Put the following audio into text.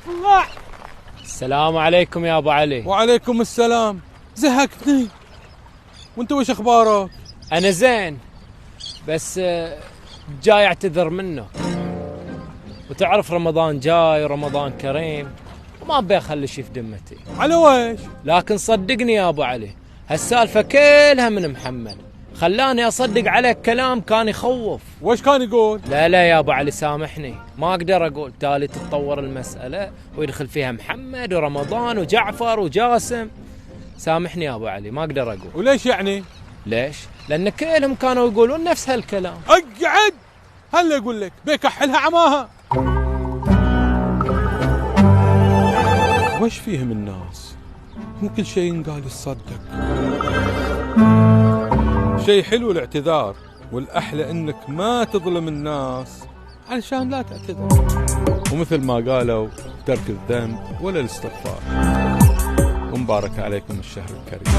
الله. السلام عليكم يا ابو علي. وعليكم السلام. زهقتني. وانت وش اخبارك؟ انا زين، بس جاي اعتذر منه. وتعرف رمضان جاي ورمضان كريم، وما ابي اخلي شي في دمتي. على ويش؟ لكن صدقني يا ابو علي، هالسالفه كلها من محمد، خلاني اصدق عليك كلام كان يخوف. وش كان يقول؟ لا يا ابو علي سامحني، ما اقدر اقول، تالي تتطور المساله ويدخل فيها محمد ورمضان وجعفر وجاسم. سامحني يا ابو علي، ما اقدر اقول. وليش يعني؟ ليش؟ لان كلهم كانوا يقولون نفس هالكلام. اقعد، هلا اقول لك بيك احلها عماها. وش فيهم الناس؟ مو كل شيء ينقال يصدق. شيء حلو الاعتذار، والاحلى انك ما تظلم الناس علشان لا تعتذر. ومثل ما قالوا ترك الذنب ولا الاستغفار. ومبارك عليكم الشهر الكريم.